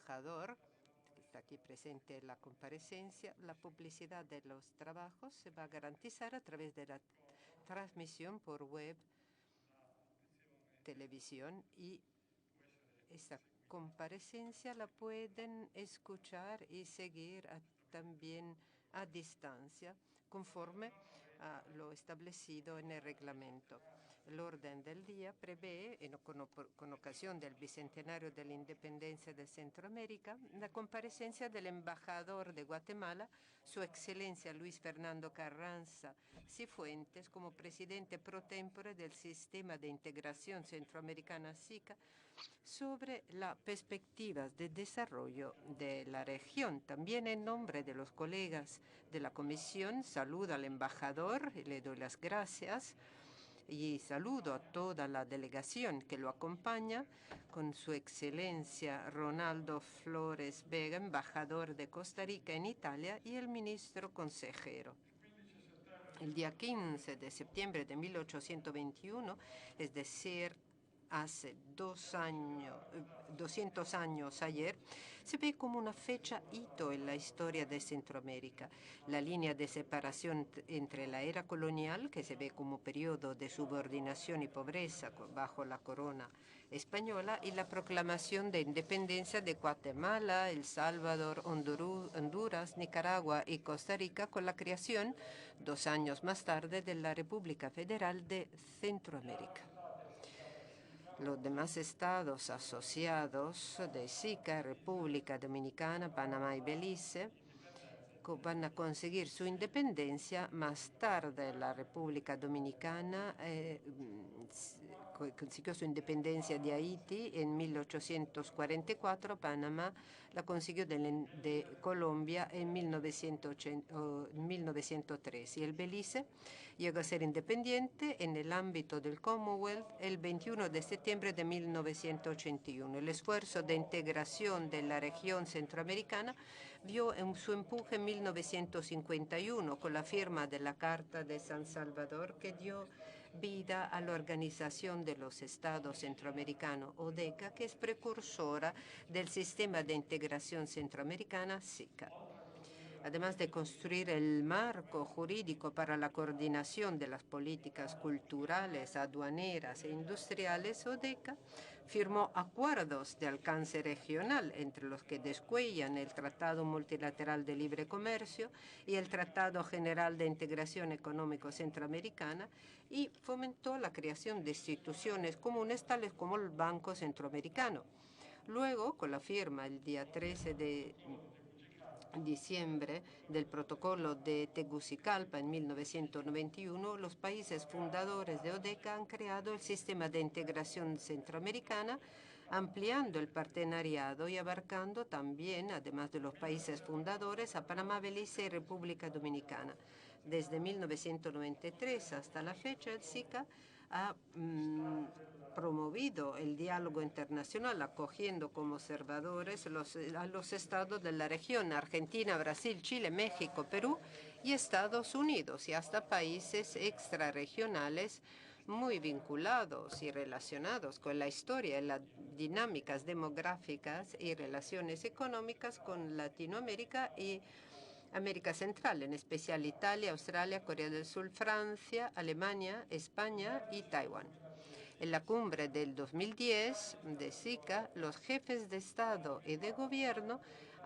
embajador, que está aquí presente en la comparecencia. La publicidad de los trabajos se va a garantizar a través de la transmisión por web, televisión, y esta comparecencia la pueden escuchar y seguir también a distancia, conforme a lo establecido en el reglamento. El orden del día prevé, con ocasión del bicentenario de la independencia de Centroamérica, la comparecencia del embajador de Guatemala, Su Excelencia Luis Fernando Carranza Cifuentes, como presidente pro tempore del Sistema de Integración Centroamericana SICA, sobre las perspectivas de desarrollo de la región. También en nombre de los colegas de la Comisión, saludo al embajador y le doy las gracias. Y saludo a toda la delegación que lo acompaña, con Su Excelencia Ronaldo Flores Vega, embajador de Costa Rica en Italia, y el ministro consejero. El día 15 de septiembre de 1821, es decir, hace 200 años ayer, se ve como una fecha hito en la historia de Centroamérica. La línea de separación entre la era colonial, que se ve como periodo de subordinación y pobreza bajo la corona española, y la proclamación de independencia de Guatemala, El Salvador, Honduras, Nicaragua y Costa Rica, con la creación, 2 años más tarde, de la República Federal de Centroamérica. Los demás estados asociados de SICA, República Dominicana, Panamá y Belice, van a conseguir su independencia más tarde. La República Dominicana consiguió su independencia de Haití en 1844. Panamá la consiguió de Colombia en 1903. Y el Belice llegó a ser independiente en el ámbito del Commonwealth el 21 de septiembre de 1981. El esfuerzo de integración de la región centroamericana vio su empuje en 1951 con la firma de la Carta de San Salvador, que dio vida a la Organización de los Estados Centroamericanos, ODECA, que es precursora del Sistema de Integración Centroamericana, SICA. Además de construir el marco jurídico para la coordinación de las políticas culturales, aduaneras e industriales, ODECA firmó acuerdos de alcance regional, entre los que descuellan el Tratado Multilateral de Libre Comercio y el Tratado General de Integración Económico Centroamericana, y fomentó la creación de instituciones comunes tales como el Banco Centroamericano. Luego, con la firma el día 13 de diciembre del Protocolo de Tegucigalpa en 1991, los países fundadores de ODECA han creado el Sistema de Integración Centroamericana, ampliando el partenariado y abarcando también, además de los países fundadores, a Panamá, Belice y República Dominicana. Desde 1993 hasta la fecha, el SICA ha promovido el diálogo internacional, acogiendo como observadores a los estados de la región: Argentina, Brasil, Chile, México, Perú y Estados Unidos, y hasta países extrarregionales muy vinculados y relacionados con la historia y las dinámicas demográficas y relaciones económicas con Latinoamérica y América Central, en especial Italia, Australia, Corea del Sur, Francia, Alemania, España y Taiwán. En la cumbre del 2010 de SICA, los jefes de Estado y de Gobierno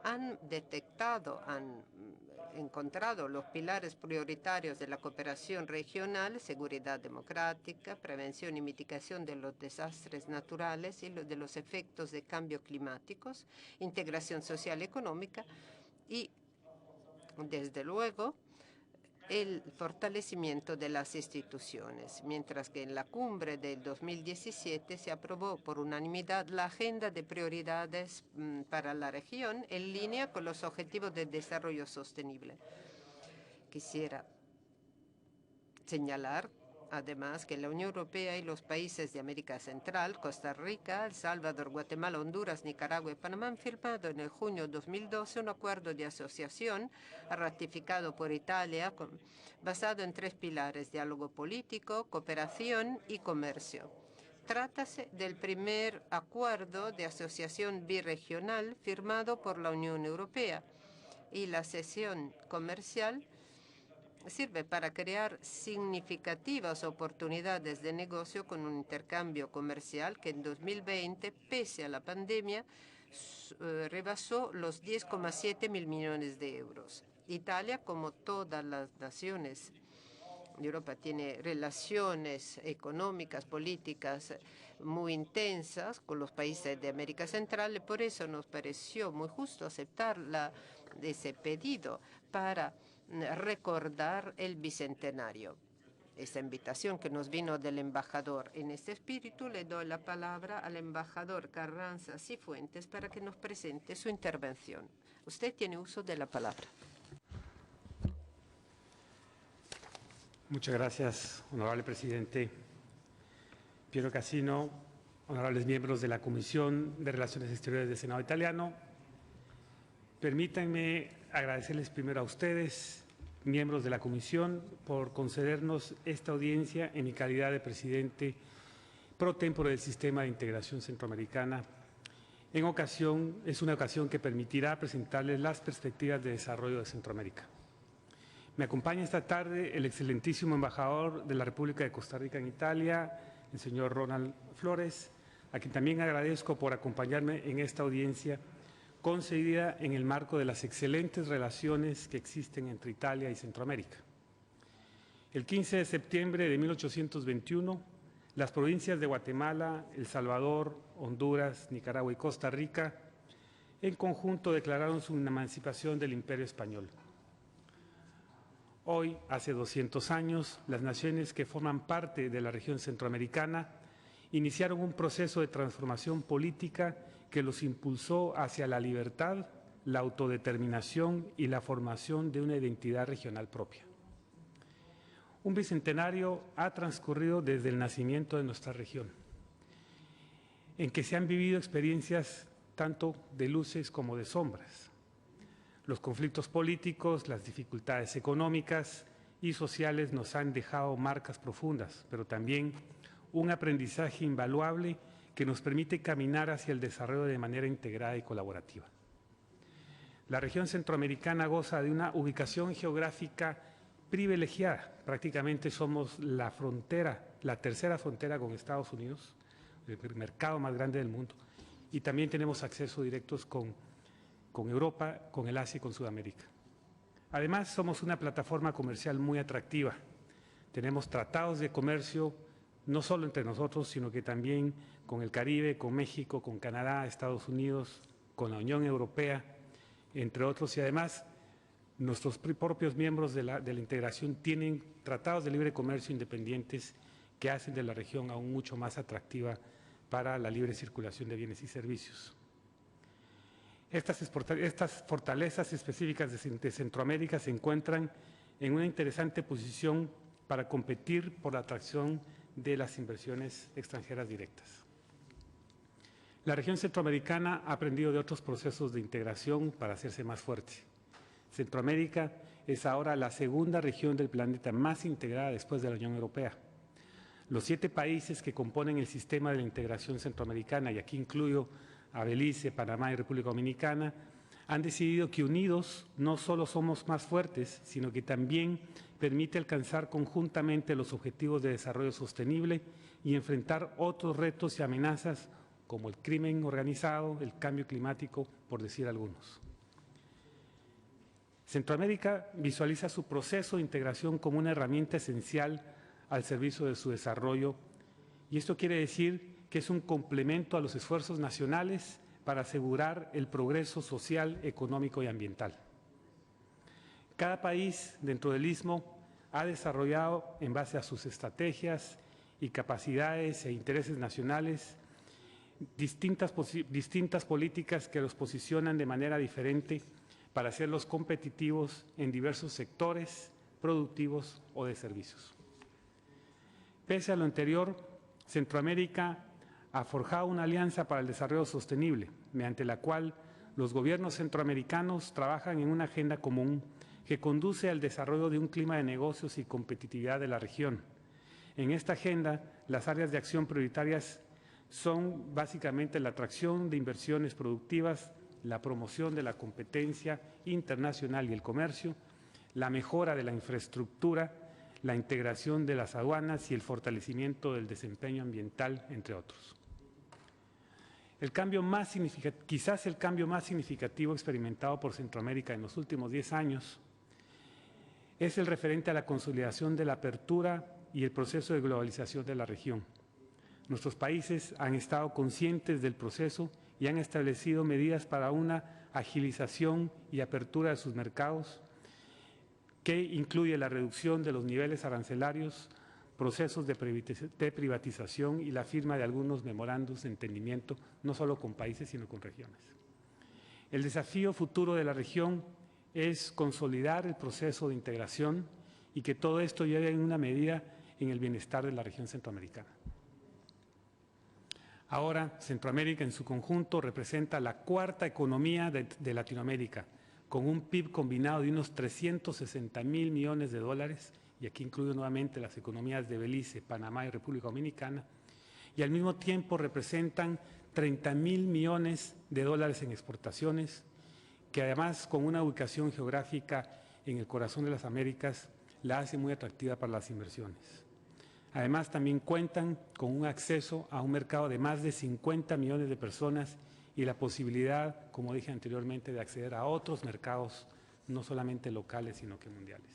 han encontrado los pilares prioritarios de la cooperación regional: seguridad democrática, prevención y mitigación de los desastres naturales y de los efectos de cambio climáticos, integración social y económica y, desde luego, el fortalecimiento de las instituciones, mientras que en la cumbre del 2017 se aprobó por unanimidad la agenda de prioridades para la región, en línea con los objetivos de desarrollo sostenible. Quisiera señalar, además, que la Unión Europea y los países de América Central, Costa Rica, El Salvador, Guatemala, Honduras, Nicaragua y Panamá han firmado en el junio de 2012 un acuerdo de asociación ratificado por Italia, basado en 3 pilares: diálogo político, cooperación y comercio. Trátase del primer acuerdo de asociación birregional firmado por la Unión Europea y la cesión comercial sirve para crear significativas oportunidades de negocio con un intercambio comercial que en 2020, pese a la pandemia, rebasó los 10,7 mil millones de euros. Italia, como todas las naciones de Europa, tiene relaciones económicas, políticas muy intensas con los países de América Central y por eso nos pareció muy justo aceptar ese pedido para recordar el bicentenario. Esta invitación que nos vino del embajador. En este espíritu le doy la palabra al embajador Carranza Cifuentes para que nos presente su intervención. Usted tiene uso de la palabra. Muchas gracias, honorable presidente Piero Casino, honorables miembros de la Comisión de Relaciones Exteriores del Senado italiano. Permítanme agradecerles primero a ustedes, miembros de la Comisión, por concedernos esta audiencia en mi calidad de presidente pro tempore del Sistema de Integración Centroamericana. Es una ocasión que permitirá presentarles las perspectivas de desarrollo de Centroamérica. Me acompaña esta tarde el excelentísimo embajador de la República de Costa Rica en Italia, el señor Ronald Flores, a quien también agradezco por acompañarme en esta audiencia concedida en el marco de las excelentes relaciones que existen entre Italia y Centroamérica. El 15 de septiembre de 1821, las provincias de Guatemala, El Salvador, Honduras, Nicaragua y Costa Rica en conjunto declararon su emancipación del Imperio Español. Hoy, hace 200 años, las naciones que forman parte de la región centroamericana iniciaron un proceso de transformación política que los impulsó hacia la libertad, la autodeterminación y la formación de una identidad regional propia. Un bicentenario ha transcurrido desde el nacimiento de nuestra región, en que se han vivido experiencias tanto de luces como de sombras. Los conflictos políticos, las dificultades económicas y sociales nos han dejado marcas profundas, pero también un aprendizaje invaluable que nos permite caminar hacia el desarrollo de manera integrada y colaborativa. La región centroamericana goza de una ubicación geográfica privilegiada. Prácticamente somos la tercera frontera con Estados Unidos, el mercado más grande del mundo, y también tenemos acceso directos con Europa, con el Asia y con Sudamérica. Además, somos una plataforma comercial muy atractiva. Tenemos tratados de comercio no solo entre nosotros, sino que también con el Caribe, con México, con Canadá, Estados Unidos, con la Unión Europea, entre otros. Y además, nuestros propios miembros de la integración tienen tratados de libre comercio independientes que hacen de la región aún mucho más atractiva para la libre circulación de bienes y servicios. Estas fortalezas específicas de Centroamérica se encuentran en una interesante posición para competir por la atracción de las inversiones extranjeras directas. La región centroamericana ha aprendido de otros procesos de integración para hacerse más fuerte. Centroamérica es ahora la segunda región del planeta más integrada después de la Unión Europea. Los 7 países que componen el sistema de la integración centroamericana, y aquí incluyo a Belice, Panamá y República Dominicana, han decidido que unidos no solo somos más fuertes, sino que también permite alcanzar conjuntamente los objetivos de desarrollo sostenible y enfrentar otros retos y amenazas como el crimen organizado, el cambio climático, por decir algunos. Centroamérica visualiza su proceso de integración como una herramienta esencial al servicio de su desarrollo, y esto quiere decir que es un complemento a los esfuerzos nacionales para asegurar el progreso social, económico y ambiental. Cada país dentro del Istmo ha desarrollado, en base a sus estrategias y capacidades e intereses nacionales, distintas políticas que los posicionan de manera diferente para hacerlos competitivos en diversos sectores productivos o de servicios. Pese a lo anterior, Centroamérica ha forjado una alianza para el desarrollo sostenible, mediante la cual los gobiernos centroamericanos trabajan en una agenda común que conduce al desarrollo de un clima de negocios y competitividad de la región, En esta agenda, las áreas de acción prioritarias son básicamente la atracción de inversiones productivas, la promoción de la competencia internacional y el comercio, la mejora de la infraestructura, la integración de las aduanas y el fortalecimiento del desempeño ambiental, entre otros. Quizás el cambio más significativo experimentado por Centroamérica en los últimos 10 años es el referente a la consolidación de la apertura y el proceso de globalización de la región. Nuestros países han estado conscientes del proceso y han establecido medidas para una agilización y apertura de sus mercados, que incluye la reducción de los niveles arancelarios, procesos de privatización y la firma de algunos memorandos de entendimiento, no solo con países, sino con regiones. El desafío futuro de la región es consolidar el proceso de integración y que todo esto llegue en una medida en el bienestar de la región centroamericana. Ahora, Centroamérica en su conjunto representa la cuarta economía de Latinoamérica, con un PIB combinado de unos 360.000 millones de dólares, y aquí incluyo nuevamente las economías de Belice, Panamá y República Dominicana, y al mismo tiempo representan 30.000 millones de dólares en exportaciones, que además con una ubicación geográfica en el corazón de las Américas la hace muy atractiva para las inversiones. Además, también cuentan con un acceso a un mercado de más de 50 millones de personas y la posibilidad, como dije anteriormente, de acceder a otros mercados, no solamente locales, sino que mundiales.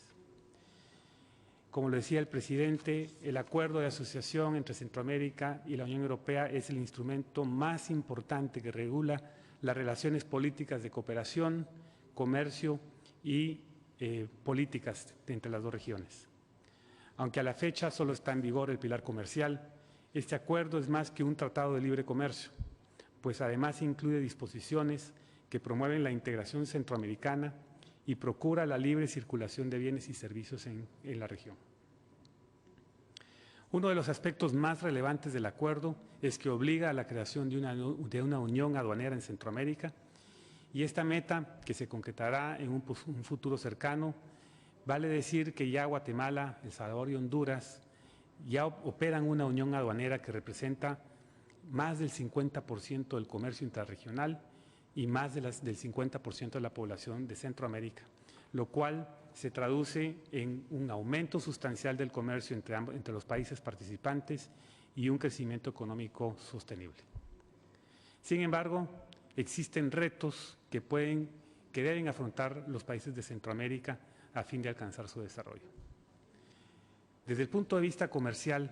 Como lo decía el presidente, el acuerdo de asociación entre Centroamérica y la Unión Europea es el instrumento más importante que regula las relaciones políticas de cooperación, comercio y políticas entre las dos regiones. Aunque a la fecha solo está en vigor el pilar comercial, este acuerdo es más que un tratado de libre comercio, pues además incluye disposiciones que promueven la integración centroamericana y procura la libre circulación de bienes y servicios en la región. Uno de los aspectos más relevantes del acuerdo es que obliga a la creación de una unión aduanera en Centroamérica, y esta meta, que se concretará en un futuro cercano, vale decir que ya Guatemala, El Salvador y Honduras ya operan una unión aduanera que representa más del 50% del comercio intrarregional y más del 50% de la población de Centroamérica, lo cual se traduce en un aumento sustancial del comercio entre los países participantes y un crecimiento económico sostenible. Sin embargo, existen retos que deben afrontar los países de Centroamérica a fin de alcanzar su desarrollo. Desde el punto de vista comercial,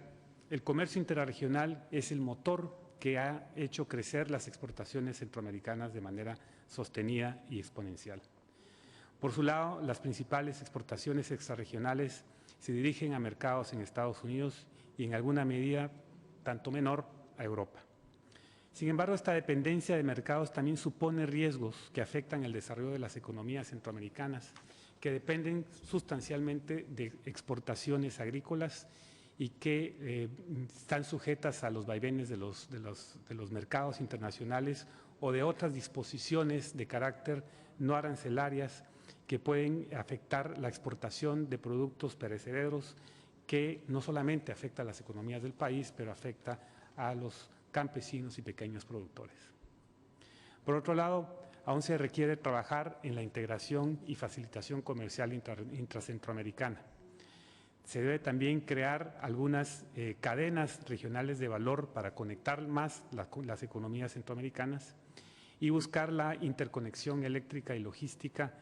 el comercio interregional es el motor que ha hecho crecer las exportaciones centroamericanas de manera sostenida y exponencial. Por su lado, las principales exportaciones extrarregionales se dirigen a mercados en Estados Unidos y en alguna medida, tanto menor, a Europa. Sin embargo, esta dependencia de mercados también supone riesgos que afectan el desarrollo de las economías centroamericanas, que dependen sustancialmente de exportaciones agrícolas y que están sujetas a los vaivenes de los mercados internacionales o de otras disposiciones de carácter no arancelarias que pueden afectar la exportación de productos perecederos, que no solamente afecta a las economías del país, pero afecta a los campesinos y pequeños productores. Por otro lado, aún se requiere trabajar en la integración y facilitación comercial intracentroamericana. Se debe también crear algunas cadenas regionales de valor para conectar más las economías centroamericanas y buscar la interconexión eléctrica y logística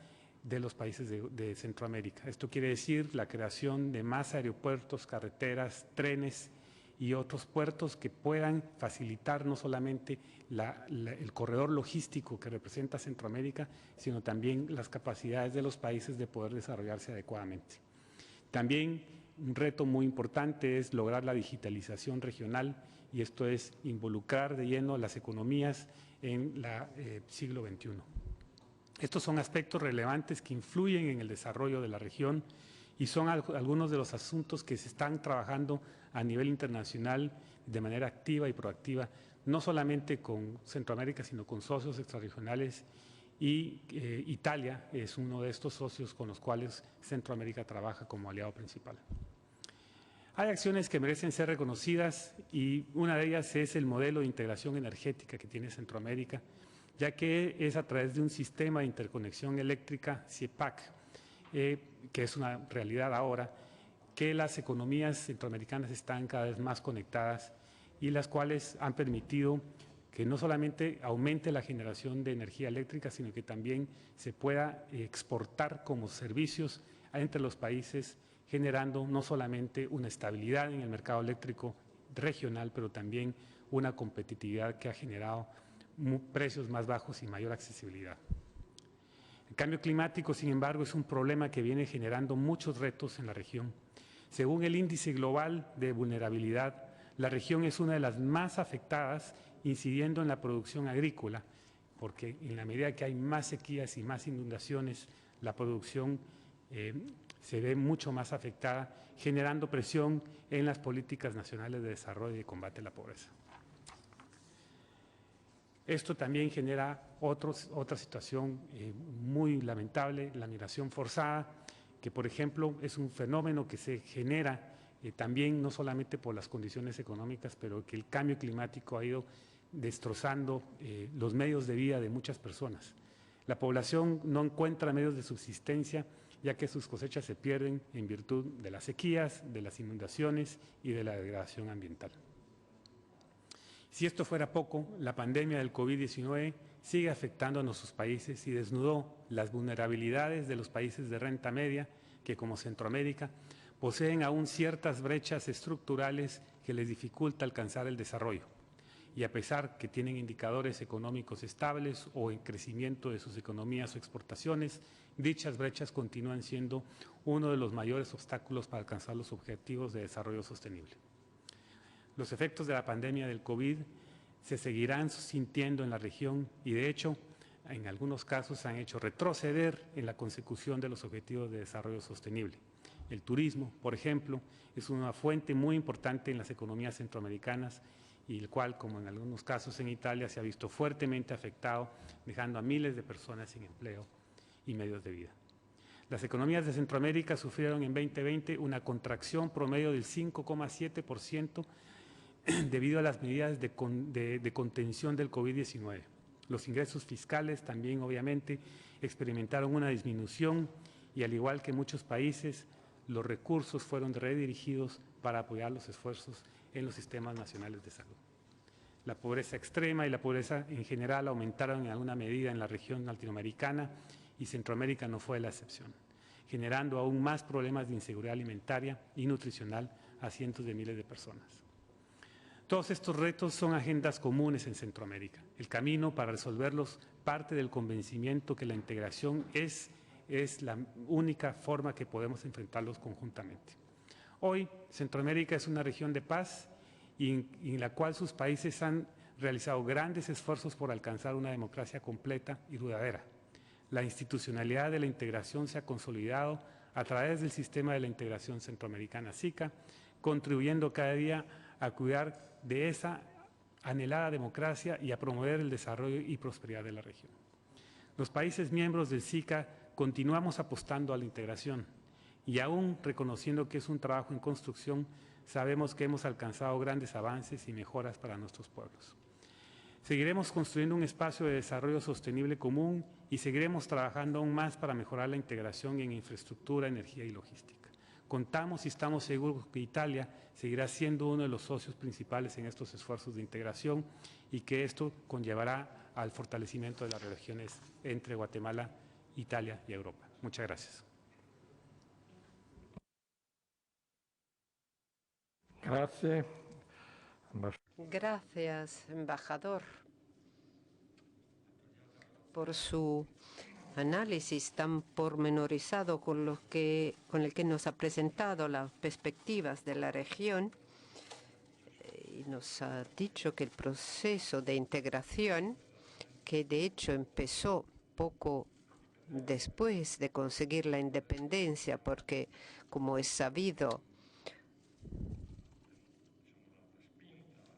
de los países de Centroamérica. Esto quiere decir la creación de más aeropuertos, carreteras, trenes y otros puertos que puedan facilitar no solamente el corredor logístico que representa Centroamérica, sino también las capacidades de los países de poder desarrollarse adecuadamente. También un reto muy importante es lograr la digitalización regional, y esto es involucrar de lleno las economías en el siglo XXI. Estos son aspectos relevantes que influyen en el desarrollo de la región y son algunos de los asuntos que se están trabajando a nivel internacional de manera activa y proactiva, no solamente con Centroamérica, sino con socios extrarregionales, y Italia es uno de estos socios con los cuales Centroamérica trabaja como aliado principal. Hay acciones que merecen ser reconocidas y una de ellas es el modelo de integración energética que tiene Centroamérica, ya que es a través de un sistema de interconexión eléctrica, CIEPAC, que es una realidad ahora, que las economías centroamericanas están cada vez más conectadas y las cuales han permitido que no solamente aumente la generación de energía eléctrica, sino que también se pueda exportar como servicios entre los países, generando no solamente una estabilidad en el mercado eléctrico regional, pero también una competitividad que ha generado precios más bajos y mayor accesibilidad. El cambio climático, sin embargo, es un problema que viene generando muchos retos en la región. Según el Índice Global de Vulnerabilidad, la región es una de las más afectadas, incidiendo en la producción agrícola, porque en la medida que hay más sequías y más inundaciones, la producción se ve mucho más afectada, generando presión en las políticas nacionales de desarrollo y de combate a la pobreza. Esto también genera otra situación muy lamentable, la migración forzada, que por ejemplo es un fenómeno que se genera también no solamente por las condiciones económicas, pero que el cambio climático ha ido destrozando los medios de vida de muchas personas. La población no encuentra medios de subsistencia, ya que sus cosechas se pierden en virtud de las sequías, de las inundaciones y de la degradación ambiental. Si esto fuera poco, la pandemia del COVID-19 sigue afectando a nuestros países y desnudó las vulnerabilidades de los países de renta media que, como Centroamérica, poseen aún ciertas brechas estructurales que les dificulta alcanzar el desarrollo. Y a pesar que tienen indicadores económicos estables o en crecimiento de sus economías o exportaciones, dichas brechas continúan siendo uno de los mayores obstáculos para alcanzar los objetivos de desarrollo sostenible. Los efectos de la pandemia del COVID se seguirán sintiendo en la región y, de hecho, en algunos casos han hecho retroceder en la consecución de los objetivos de desarrollo sostenible. El turismo, por ejemplo, es una fuente muy importante en las economías centroamericanas y el cual, como en algunos casos en Italia, se ha visto fuertemente afectado, dejando a miles de personas sin empleo y medios de vida. Las economías de Centroamérica sufrieron en 2020 una contracción promedio del 5,7% debido a las medidas de contención del COVID-19. Los ingresos fiscales también, obviamente, experimentaron una disminución y, al igual que muchos países, los recursos fueron redirigidos para apoyar los esfuerzos en los sistemas nacionales de salud. La pobreza extrema y la pobreza en general aumentaron en alguna medida en la región latinoamericana y Centroamérica no fue la excepción, generando aún más problemas de inseguridad alimentaria y nutricional a cientos de miles de personas. Todos estos retos son agendas comunes en Centroamérica. El camino para resolverlos parte del convencimiento que la integración es la única forma que podemos enfrentarlos conjuntamente. Hoy, Centroamérica es una región de paz y en la cual sus países han realizado grandes esfuerzos por alcanzar una democracia completa y duradera. La institucionalidad de la integración se ha consolidado a través del sistema de la integración centroamericana SICA, contribuyendo cada día a cuidar de esa anhelada democracia y a promover el desarrollo y prosperidad de la región. Los países miembros del SICA continuamos apostando a la integración y aún reconociendo que es un trabajo en construcción, sabemos que hemos alcanzado grandes avances y mejoras para nuestros pueblos. Seguiremos construyendo un espacio de desarrollo sostenible común y seguiremos trabajando aún más para mejorar la integración en infraestructura, energía y logística. Contamos y estamos seguros que Italia seguirá siendo uno de los socios principales en estos esfuerzos de integración y que esto conllevará al fortalecimiento de las relaciones entre Guatemala, Italia y Europa. Muchas gracias. Gracias, embajador, por su análisis tan pormenorizado con el que nos ha presentado las perspectivas de la región y nos ha dicho que el proceso de integración, que de hecho empezó poco después de conseguir la independencia, porque, como es sabido,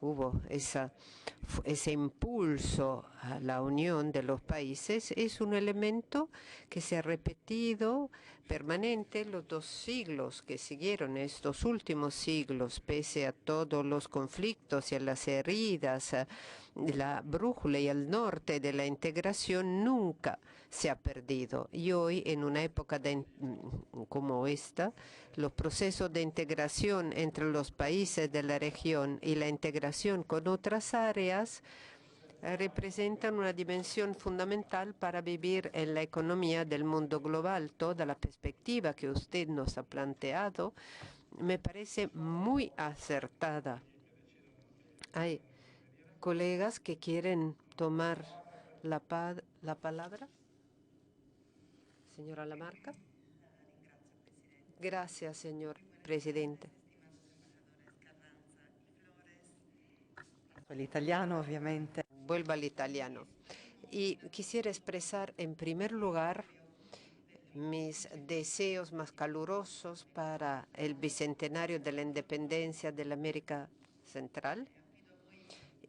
hubo ese impulso a la unión de los países, es un elemento que se ha repetido permanente los 2 siglos que siguieron, estos últimos siglos, pese a todos los conflictos y a las heridas. La brújula y el norte de la integración nunca se ha perdido. Y hoy, en una época como esta, los procesos de integración entre los países de la región y la integración con otras áreas representan una dimensión fundamental para vivir en la economía del mundo global. Toda la perspectiva que usted nos ha planteado me parece muy acertada. Hay colegas que quieren tomar la palabra. Señora Lamarca. Gracias, señor presidente. El italiano, obviamente. Vuelvo al italiano. Y quisiera expresar, en primer lugar, mis deseos más calurosos para el bicentenario de la independencia de la América Central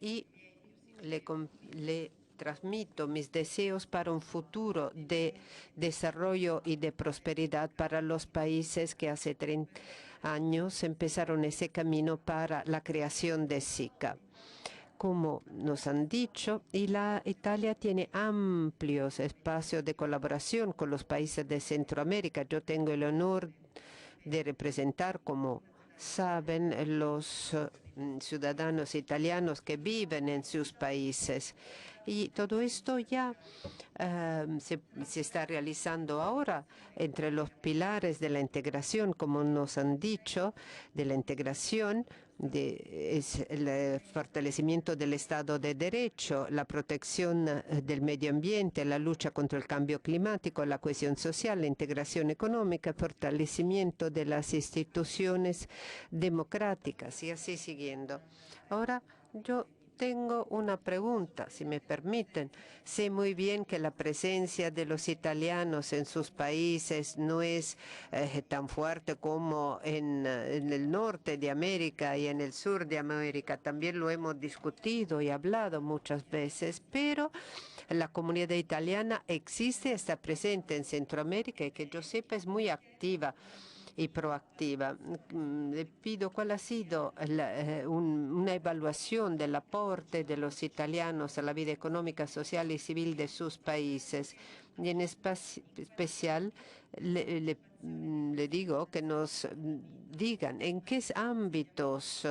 y le transmito mis deseos para un futuro de desarrollo y de prosperidad para los países que hace 30 años empezaron ese camino para la creación de SICA. Como nos han dicho, Italia tiene amplios espacios de colaboración con los países de Centroamérica. Yo tengo el honor de representar, como saben, los ciudadanos italianos que viven en sus países. Y todo esto ya se está realizando ahora entre los pilares de la integración, como nos han dicho, de la integración. Es el fortalecimiento del Estado de Derecho, la protección del medio ambiente, la lucha contra el cambio climático, la cohesión social, la integración económica, el fortalecimiento de las instituciones democráticas y así siguiendo. Ahora yo tengo una pregunta, si me permiten. Sé muy bien que la presencia de los italianos en sus países no es tan fuerte como en el norte de América y en el sur de América. También lo hemos discutido y hablado muchas veces, pero la comunidad italiana existe, está presente en Centroamérica y que yo sepa es muy activa y proactiva. Le pido cuál ha sido una evaluación del aporte de los italianos a la vida económica, social y civil de sus países. Y en especial le digo que nos digan en qué ámbitos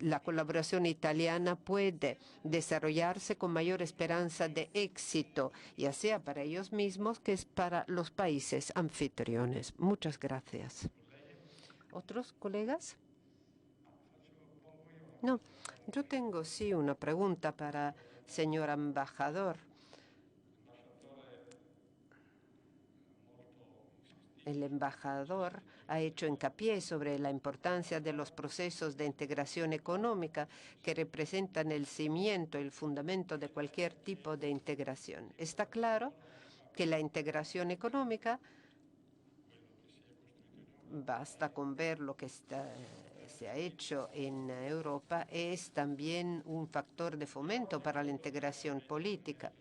la colaboración italiana puede desarrollarse con mayor esperanza de éxito, ya sea para ellos mismos que es para los países anfitriones. Muchas gracias. ¿Otros colegas? No, yo tengo sí una pregunta para señor embajador. El embajador ha hecho hincapié sobre la importancia de los procesos de integración económica que representan el cimiento, el fundamento de cualquier tipo de integración. Está claro que la integración económica, basta con ver lo que se ha hecho en Europa, es también un factor de fomento para la integración política.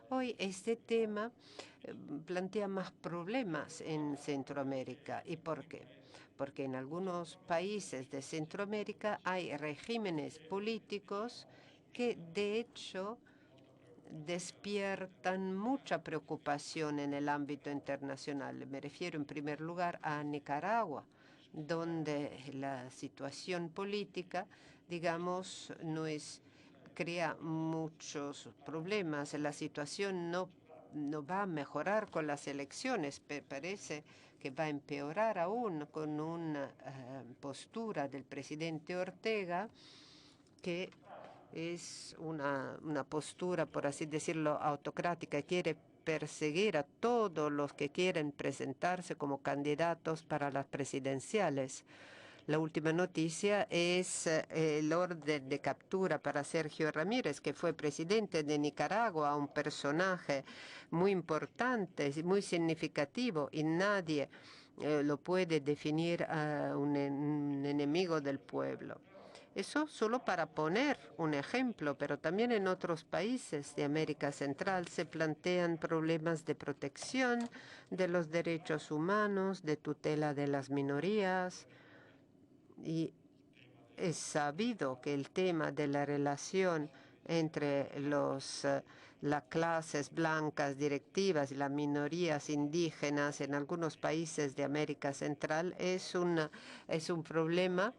Hoy este tema plantea más problemas en Centroamérica. ¿Y por qué? Porque en algunos países de Centroamérica hay regímenes políticos que de hecho despiertan mucha preocupación en el ámbito internacional. Me refiero en primer lugar a Nicaragua, donde la situación política, digamos, crea muchos problemas. La situación no va a mejorar con las elecciones, parece que va a empeorar aún con una postura del presidente Ortega que es una postura, por así decirlo, autocrática. Quiere perseguir a todos los que quieren presentarse como candidatos para las presidenciales. La última noticia es el orden de captura para Sergio Ramírez, que fue presidente de Nicaragua, un personaje muy importante, muy significativo, y nadie lo puede definir a un enemigo del pueblo. Eso solo para poner un ejemplo, pero también en otros países de América Central se plantean problemas de protección de los derechos humanos, de tutela de las minorías. Y es sabido que el tema de la relación entre las clases blancas directivas y las minorías indígenas en algunos países de América Central es un problema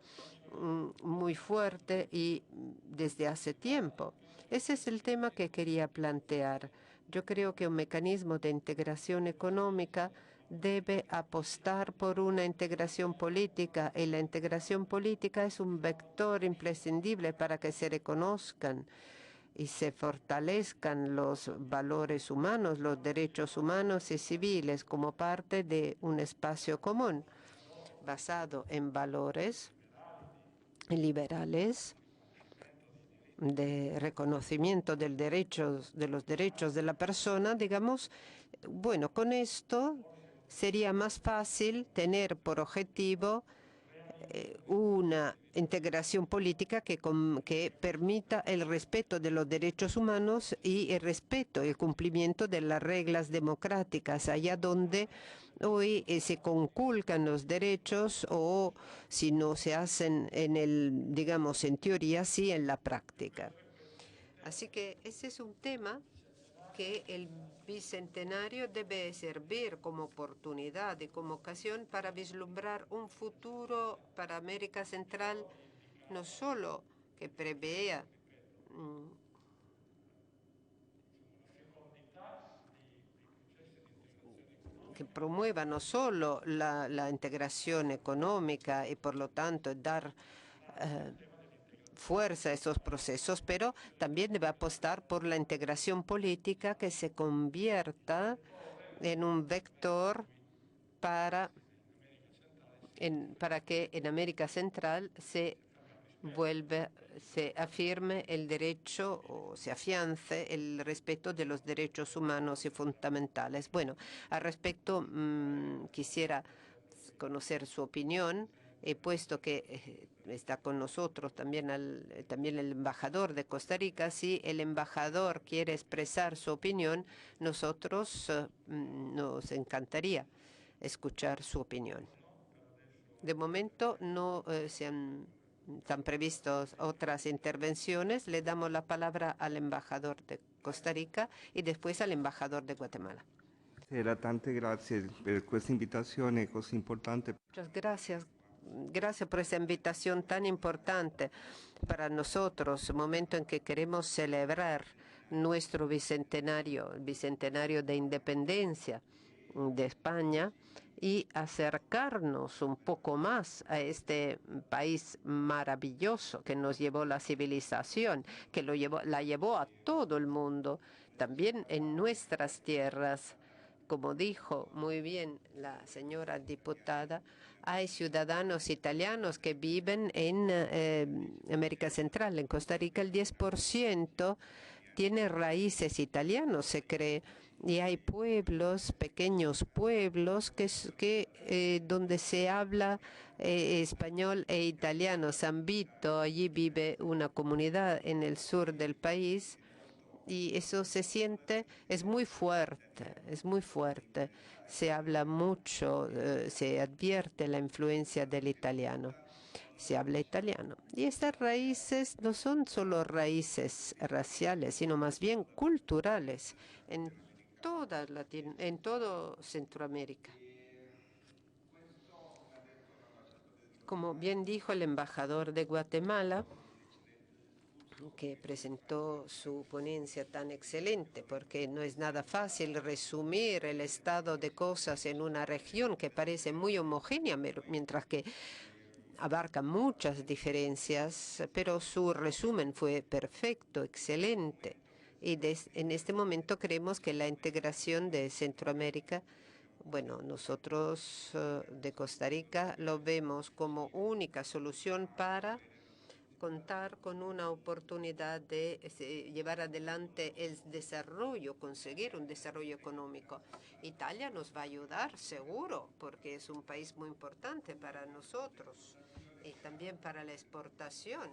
muy fuerte y desde hace tiempo. Ese es el tema que quería plantear. Yo creo que un mecanismo de integración económica debe apostar por una integración política, y la integración política es un vector imprescindible para que se reconozcan y se fortalezcan los valores humanos, los derechos humanos y civiles como parte de un espacio común basado en valores liberales de reconocimiento de los derechos de la persona, digamos. Bueno, con esto sería más fácil tener por objetivo una integración política que permita el respeto de los derechos humanos y el respeto, el cumplimiento de las reglas democráticas, allá donde hoy se conculcan los derechos o si no se hacen digamos, en teoría, sí en la práctica. Así que ese es un tema que el bicentenario debe servir como oportunidad y como ocasión para vislumbrar un futuro para América Central, no solo que prevea que promueva no solo la integración económica y por lo tanto dar fuerza a esos procesos, pero también debe apostar por la integración política que se convierta en un vector para que en América Central se afirme el derecho o se afiance el respeto de los derechos humanos y fundamentales. Bueno, al respecto quisiera conocer su opinión, puesto que está con nosotros también el embajador de Costa Rica. Si el embajador quiere expresar su opinión, nosotros nos encantaría escuchar su opinión. De momento no están previstas otras intervenciones. Le damos la palabra al embajador de Costa Rica y después al embajador de Guatemala. Tante grazie per questa invitazione così importante. Muchas gracias. Gracias por esa invitación tan importante para nosotros, momento en que queremos celebrar nuestro bicentenario, el bicentenario de independencia de España, y acercarnos un poco más a este país maravilloso que nos llevó la civilización, que la llevó a todo el mundo, también en nuestras tierras. Como dijo muy bien la señora diputada, hay ciudadanos italianos que viven en América Central. En Costa Rica el 10% tiene raíces italianos, se cree. Y hay pueblos, pequeños pueblos, donde se habla español e italiano. San Vito, allí vive una comunidad en el sur del país. Y eso se siente, es muy fuerte, es muy fuerte. Se habla mucho, se advierte la influencia del italiano. Se habla italiano. Y estas raíces no son solo raíces raciales, sino más bien culturales en todo Centroamérica. Como bien dijo el embajador de Guatemala, que presentó su ponencia tan excelente, porque no es nada fácil resumir el estado de cosas en una región que parece muy homogénea, mientras que abarca muchas diferencias, pero su resumen fue perfecto, excelente. Y en este momento creemos que la integración de Centroamérica, bueno, nosotros de Costa Rica lo vemos como única solución para contar con una oportunidad de llevar adelante el desarrollo, conseguir un desarrollo económico. Italia nos va a ayudar, seguro, porque es un país muy importante para nosotros. y también para la exportación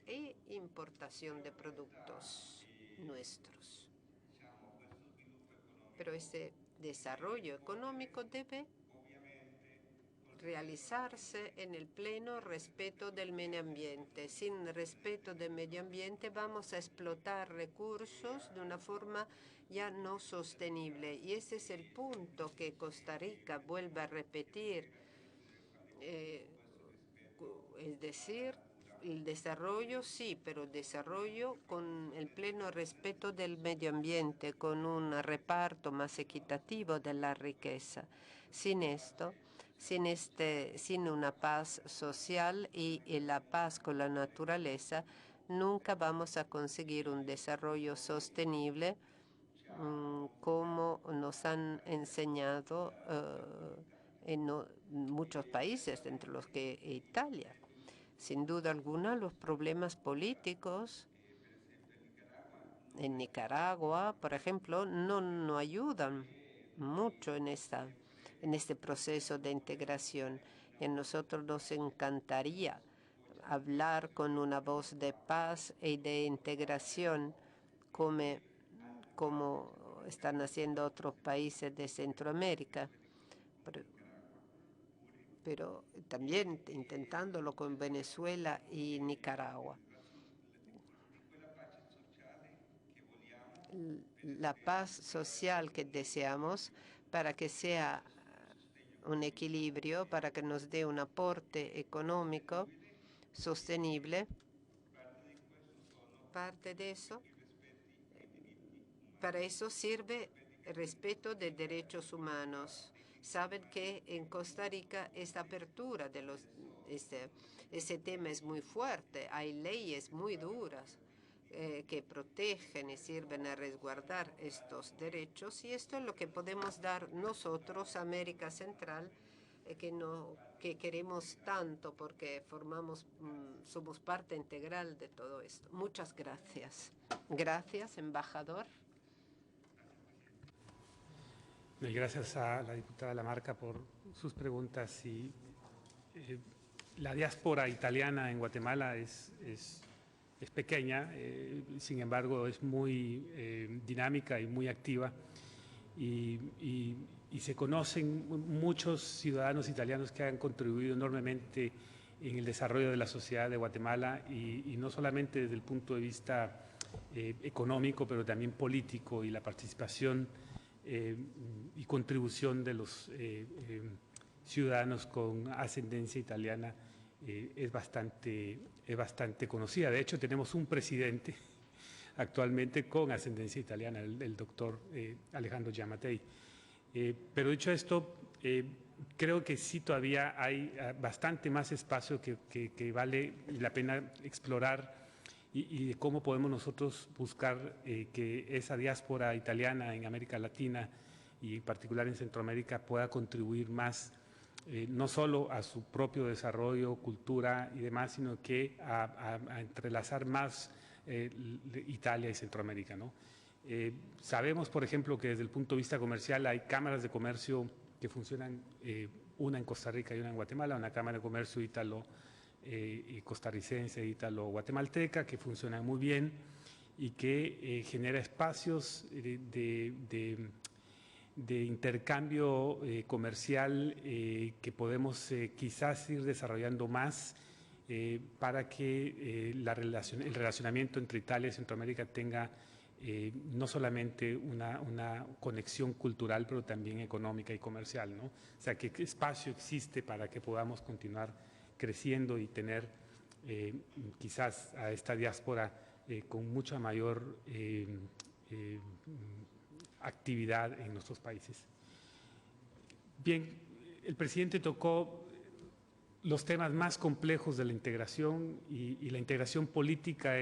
e importación de productos nuestros. Pero este desarrollo económico debe realizarse en el pleno respeto del medio ambiente. Sin respeto del medio ambiente vamos a explotar recursos de una forma ya no sostenible. Y ese es el punto que Costa Rica vuelve a repetir. Es decir, el desarrollo sí, pero el desarrollo con el pleno respeto del medio ambiente, con un reparto más equitativo de la riqueza. Sin esto, sin una paz social y la paz con la naturaleza, nunca vamos a conseguir un desarrollo sostenible como nos han enseñado en muchos países, entre los que Italia. Sin duda alguna, los problemas políticos en Nicaragua, por ejemplo, no ayudan mucho en este proceso de integración. Y a nosotros nos encantaría hablar con una voz de paz y de integración como están haciendo otros países de Centroamérica, pero también intentándolo con Venezuela y Nicaragua. La paz social que deseamos para que sea un equilibrio, para que nos dé un aporte económico sostenible. Parte de eso, para eso sirve el respeto de derechos humanos. Saben que en Costa Rica esta apertura de ese tema es muy fuerte. Hay leyes muy duras que protegen y sirven a resguardar estos derechos. Y esto es lo que podemos dar nosotros, América Central, que queremos tanto porque somos parte integral de todo esto. Muchas gracias. Gracias, embajador. Gracias a la diputada Lamarca por sus preguntas. Y la diáspora italiana en Guatemala es pequeña, sin embargo es muy dinámica y muy activa, y se conocen muchos ciudadanos italianos que han contribuido enormemente en el desarrollo de la sociedad de Guatemala, y no solamente desde el punto de vista económico, pero también político, y la participación y contribución de los ciudadanos con ascendencia italiana es bastante conocida. De hecho, tenemos un presidente actualmente con ascendencia italiana, el doctor Alejandro Giammattei. Pero dicho esto, creo que sí todavía hay bastante más espacio que vale la pena explorar, y cómo podemos nosotros buscar que esa diáspora italiana en América Latina y en particular en Centroamérica pueda contribuir más, no solo a su propio desarrollo, cultura y demás, sino que a entrelazar más Italia y Centroamérica, ¿no? Sabemos, por ejemplo, que desde el punto de vista comercial hay cámaras de comercio que funcionan, una en Costa Rica y una en Guatemala, una cámara de comercio y costarricense, ítalo-guatemalteca, que funciona muy bien y que genera espacios de intercambio comercial que podemos quizás ir desarrollando más para que el relacionamiento entre Italia y Centroamérica tenga no solamente una conexión cultural, pero también económica y comercial, ¿no? O sea, que espacio existe para que podamos continuar creciendo y tener quizás a esta diáspora con mucha mayor actividad en nuestros países. Bien, el presidente tocó los temas más complejos de la integración, y la integración política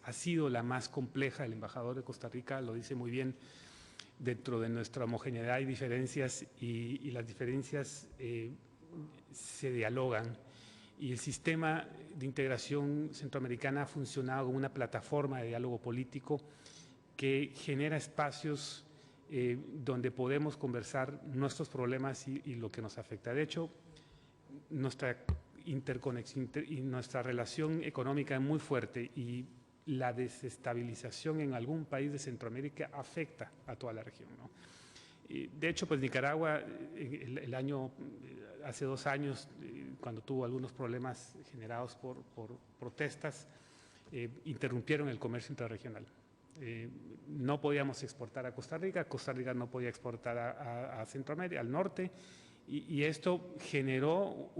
ha sido la más compleja. El embajador de Costa Rica lo dice muy bien. Dentro de nuestra homogeneidad hay diferencias, y las diferencias se dialogan, y el sistema de integración centroamericana ha funcionado como una plataforma de diálogo político que genera espacios donde podemos conversar nuestros problemas y lo que nos afecta. De hecho, nuestra interconexión y nuestra relación económica es muy fuerte y la desestabilización en algún país de Centroamérica afecta a toda la región, ¿no? De hecho, pues Nicaragua, hace 2 años, cuando tuvo algunos problemas generados por protestas, interrumpieron el comercio intrarregional. No podíamos exportar a Costa Rica no podía exportar a Centroamérica, al norte, y esto generó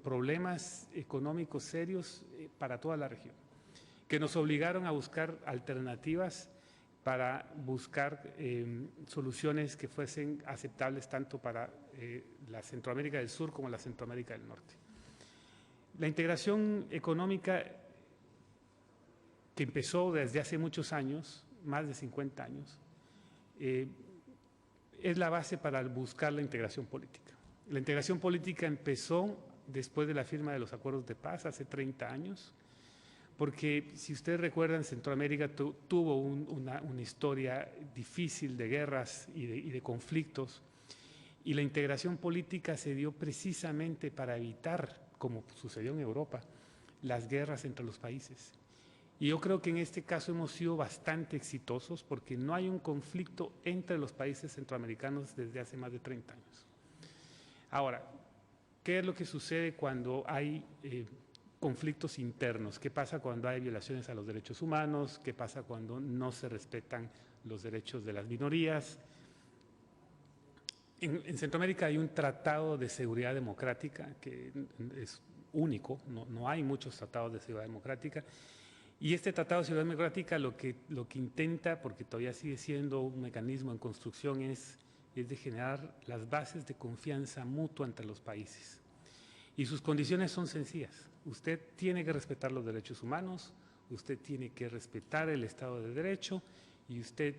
problemas económicos serios para toda la región, que nos obligaron a buscar alternativas para buscar soluciones que fuesen aceptables tanto para la Centroamérica del Sur como la Centroamérica del Norte. La integración económica que empezó desde hace muchos años, más de 50 años, es la base para buscar la integración política. La integración política empezó después de la firma de los acuerdos de paz hace 30 años, porque si ustedes recuerdan, Centroamérica tuvo una historia difícil de guerras y de conflictos, y la integración política se dio precisamente para evitar, como sucedió en Europa, las guerras entre los países. Y yo creo que en este caso hemos sido bastante exitosos porque no hay un conflicto entre los países centroamericanos desde hace más de 30 años. Ahora, ¿qué es lo que sucede cuando hay conflictos internos? ¿Qué pasa cuando hay violaciones a los derechos humanos? ¿Qué pasa cuando no se respetan los derechos de las minorías? En Centroamérica hay un tratado de seguridad democrática que es único, no hay muchos tratados de seguridad democrática, y este tratado de seguridad democrática lo que intenta, porque todavía sigue siendo un mecanismo en construcción, es de generar las bases de confianza mutua entre los países. Y sus condiciones son sencillas. Usted tiene que respetar los derechos humanos, usted tiene que respetar el Estado de Derecho y usted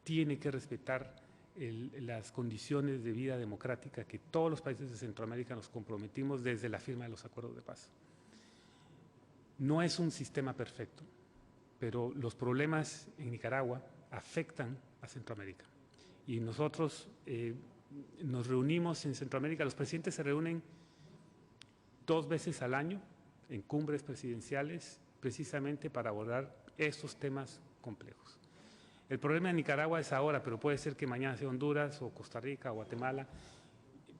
tiene que respetar las condiciones de vida democrática que todos los países de Centroamérica nos comprometimos desde la firma de los acuerdos de paz. No es un sistema perfecto, pero los problemas en Nicaragua afectan a Centroamérica. Y nosotros nos reunimos en Centroamérica, los presidentes se reúnen 2 veces al año en cumbres presidenciales, precisamente para abordar estos temas complejos. El problema de Nicaragua es ahora, pero puede ser que mañana sea Honduras o Costa Rica o Guatemala,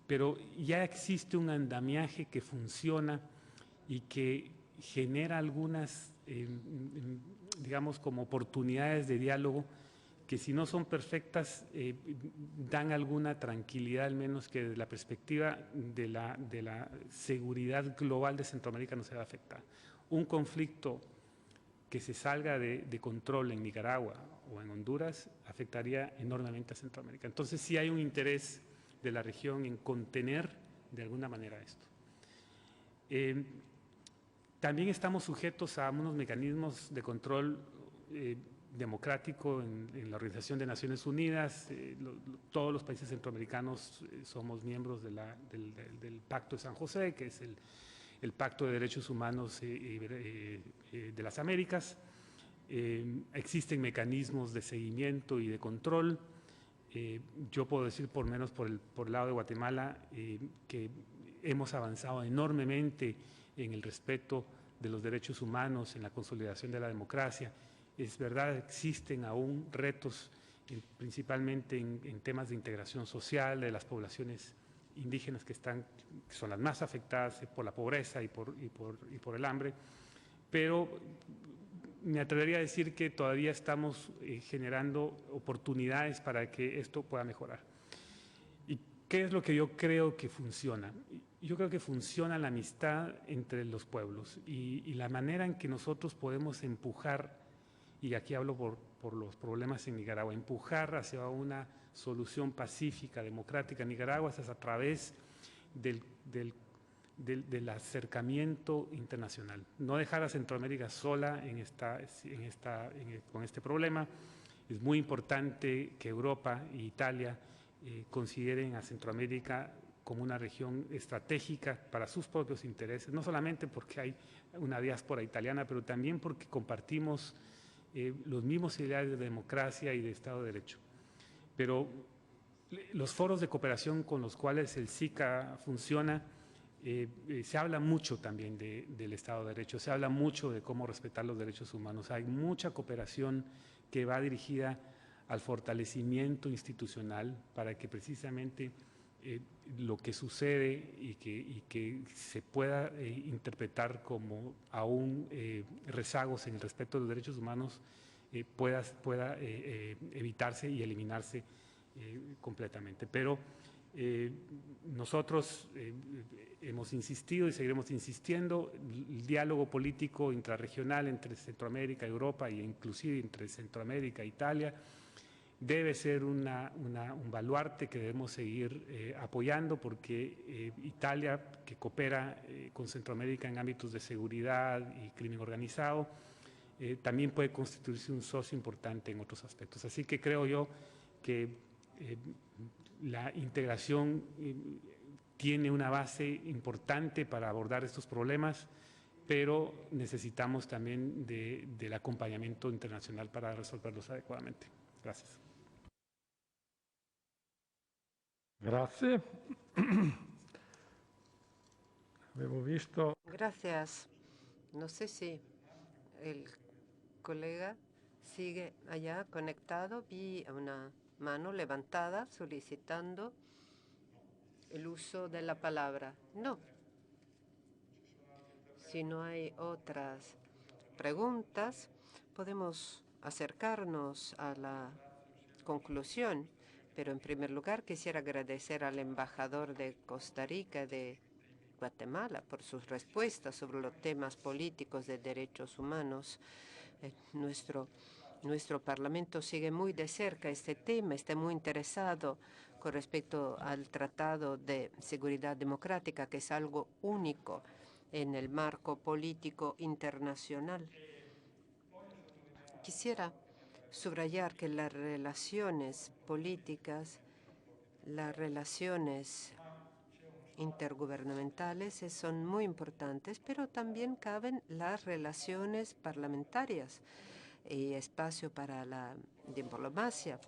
pero ya existe un andamiaje que funciona y que genera algunas, digamos, como oportunidades de diálogo que si no son perfectas, dan alguna tranquilidad, al menos que desde la perspectiva de la seguridad global de Centroamérica no se va a afectar. Un conflicto que se salga de control en Nicaragua o en Honduras afectaría enormemente a Centroamérica. Entonces sí hay un interés de la región en contener de alguna manera esto. También estamos sujetos a unos mecanismos de control democrático en la Organización de Naciones Unidas. Todos los países centroamericanos somos miembros del Pacto de San José, que es el Pacto de Derechos Humanos de las Américas. Existen mecanismos de seguimiento y de control. Yo puedo decir, por lo menos por el lado de Guatemala, que hemos avanzado enormemente en el respeto de los derechos humanos, en la consolidación de la democracia. Es verdad, existen aún retos, principalmente en temas de integración social de las poblaciones indígenas que son las más afectadas por la pobreza y por el hambre, pero me atrevería a decir que todavía estamos generando oportunidades para que esto pueda mejorar. ¿Y qué es lo que yo creo que funciona? Yo creo que funciona la amistad entre los pueblos y la manera en que nosotros podemos empujar, y aquí hablo por los problemas en Nicaragua, empujar hacia una solución pacífica, democrática en Nicaragua, es a través del acercamiento internacional. No dejar a Centroamérica sola con este problema. Es muy importante que Europa e Italia consideren a Centroamérica como una región estratégica para sus propios intereses, no solamente porque hay una diáspora italiana, pero también porque compartimos los mismos ideales de democracia y de Estado de Derecho. Pero los foros de cooperación con los cuales el SICA funciona Se habla mucho también del Estado de Derecho, se habla mucho de cómo respetar los derechos humanos. Hay mucha cooperación que va dirigida al fortalecimiento institucional para que precisamente lo que sucede y que se pueda interpretar como aún rezagos en el respeto de los derechos humanos pueda evitarse y eliminarse completamente. Pero nosotros hemos insistido y seguiremos insistiendo. El diálogo político intrarregional entre Centroamérica, Europa e inclusive entre Centroamérica e Italia debe ser un baluarte que debemos seguir apoyando, porque Italia, que coopera con Centroamérica en ámbitos de seguridad y crimen organizado, también puede constituirse un socio importante en otros aspectos. Así que creo yo que la integración tiene una base importante para abordar estos problemas, pero necesitamos también del acompañamiento internacional para resolverlos adecuadamente. Gracias. Grazie. Avevo visto. Gracias. No sé si el colega sigue allá conectado. Vi una mano levantada solicitando el uso de la palabra. No. Si no hay otras preguntas, podemos acercarnos a la conclusión. Pero en primer lugar quisiera agradecer al embajador de Costa Rica, de Guatemala, por sus respuestas sobre los temas políticos de derechos humanos. Nuestro Parlamento sigue muy de cerca este tema, está muy interesado con respecto al Tratado de Seguridad Democrática, que es algo único en el marco político internacional. Quisiera subrayar que las relaciones políticas, las relaciones intergubernamentales son muy importantes, pero también caben las relaciones parlamentarias y espacio para la diplomacia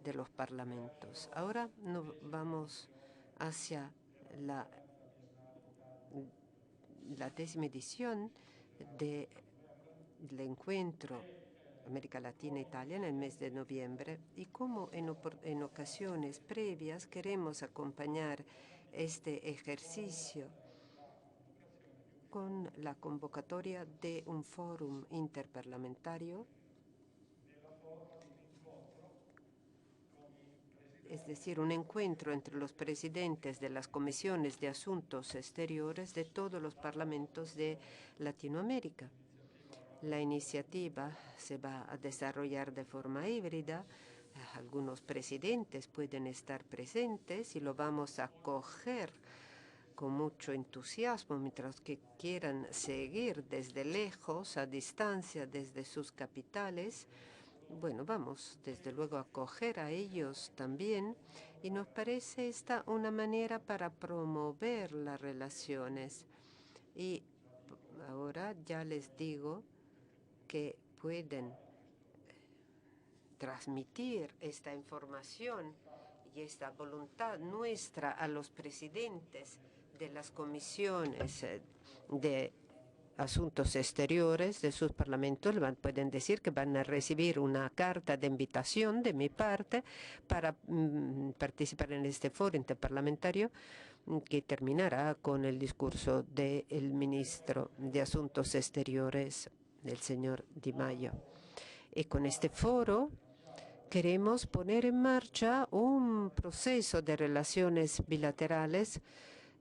de los parlamentos. Ahora nos vamos hacia la 10ª edición del encuentro América Latina-Italia en el mes de noviembre, y como en ocasiones previas queremos acompañar este ejercicio con la convocatoria de un fórum interparlamentario, es decir, un encuentro entre los presidentes de las comisiones de asuntos exteriores de todos los parlamentos de Latinoamérica. La iniciativa se va a desarrollar de forma híbrida. Algunos presidentes pueden estar presentes y lo vamos a acoger con mucho entusiasmo, mientras que quieran seguir desde lejos, a distancia, desde sus capitales. Bueno, vamos desde luego a acoger a ellos también, y nos parece esta una manera para promover las relaciones. Y ahora ya les digo que pueden transmitir esta información y esta voluntad nuestra a los presidentes de las comisiones de asuntos exteriores de sus parlamentos. Pueden decir que van a recibir una carta de invitación de mi parte para participar en este foro interparlamentario, que terminará con el discurso del ministro de Asuntos Exteriores, del señor Di Maio. Y con este foro queremos poner en marcha un proceso de relaciones bilaterales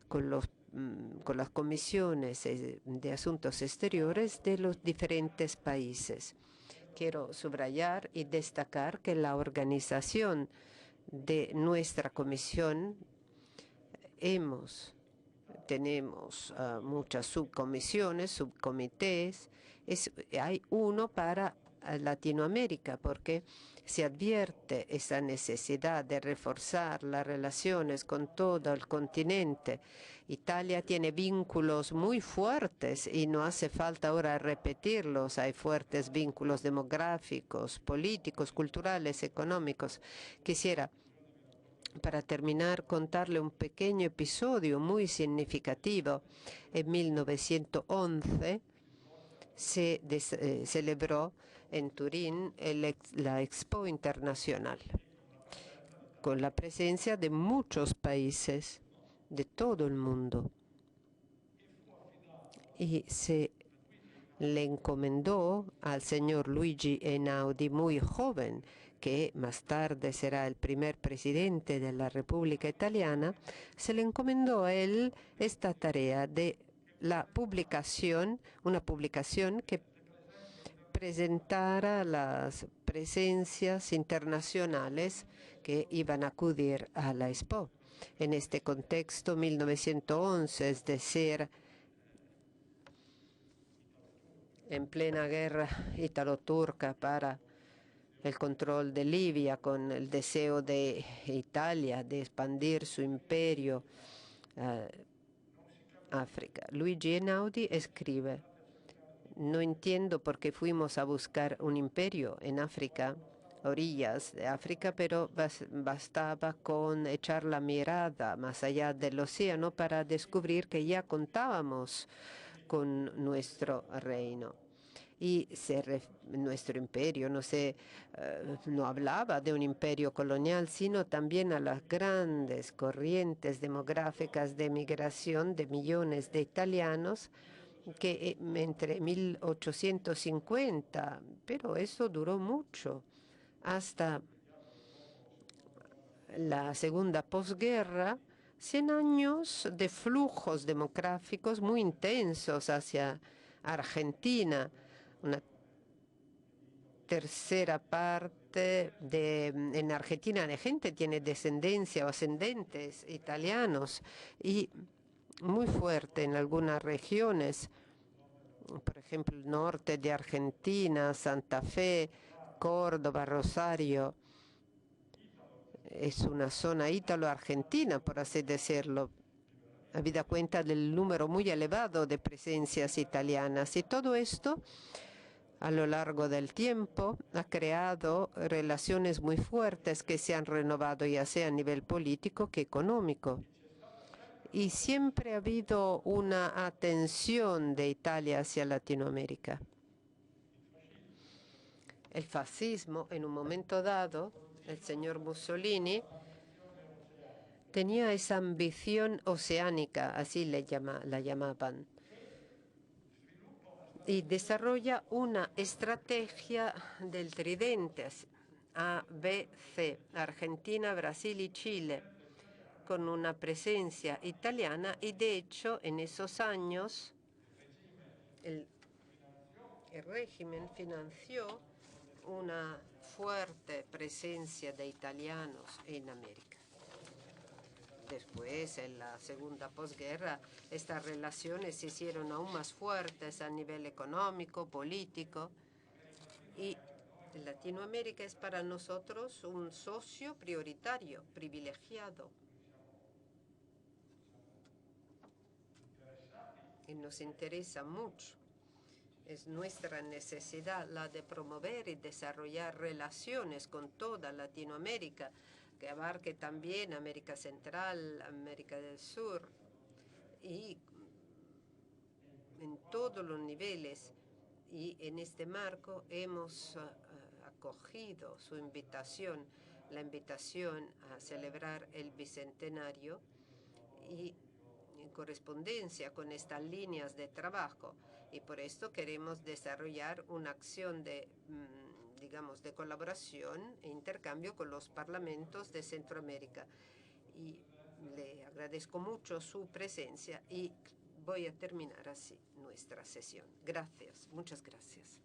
con las comisiones de asuntos exteriores de los diferentes países. Quiero subrayar y destacar que la organización de nuestra comisión, tenemos muchas subcomisiones, subcomités. Hay uno para Latinoamérica, porque se advierte esa necesidad de reforzar las relaciones con todo el continente. Italia tiene vínculos muy fuertes y no hace falta ahora repetirlos. Hay fuertes vínculos demográficos, políticos, culturales, económicos. Quisiera para terminar, contarle un pequeño episodio muy significativo. En 1911 se celebró en Turín la Expo Internacional, con la presencia de muchos países de todo el mundo. Y se le encomendó al señor Luigi Einaudi, muy joven, que más tarde será el primer presidente de la República Italiana, se le encomendó a él esta tarea de la publicación, una publicación que presentara las presencias internacionales que iban a acudir a la Expo. En este contexto, 1911, es decir, en plena guerra italo-turca para el control de Libia, con el deseo de Italia de expandir su imperio a África. Luigi Einaudi escribe: no entiendo por qué fuimos a buscar un imperio en África, orillas de África, pero bastaba con echar la mirada más allá del océano para descubrir que ya contábamos con nuestro reino. Y nuestro imperio no hablaba de un imperio colonial, sino también a las grandes corrientes demográficas de migración de millones de italianos que entre 1850, pero eso duró mucho, hasta la segunda posguerra, 100 años de flujos demográficos muy intensos hacia Argentina. Una tercera parte en Argentina de gente tiene descendencia o ascendentes italianos, y muy fuerte en algunas regiones, por ejemplo, el norte de Argentina, Santa Fe, Córdoba, Rosario. Es una zona ítalo-argentina, por así decirlo, habida cuenta del número muy elevado de presencias italianas. Y todo esto, a lo largo del tiempo, ha creado relaciones muy fuertes que se han renovado, ya sea a nivel político que económico. Y siempre ha habido una atención de Italia hacia Latinoamérica. El fascismo, en un momento dado, el señor Mussolini tenía esa ambición oceánica, así la llamaban, y desarrolla una estrategia del tridente A, B, C, Argentina, Brasil y Chile, con una presencia italiana, y de hecho en esos años el régimen financió una fuerte presencia de italianos en América. Después, en la segunda posguerra, estas relaciones se hicieron aún más fuertes a nivel económico, político, y Latinoamérica es para nosotros un socio prioritario, privilegiado. Y nos interesa mucho. Es nuestra necesidad la de promover y desarrollar relaciones con toda Latinoamérica, que abarque también América Central, América del Sur, y en todos los niveles. Y en este marco hemos acogido su invitación, la invitación a celebrar el bicentenario, y en correspondencia con estas líneas de trabajo. Y por esto queremos desarrollar una acción de, digamos, de colaboración e intercambio con los parlamentos de Centroamérica. Y le agradezco mucho su presencia y voy a terminar así nuestra sesión. Gracias, muchas gracias.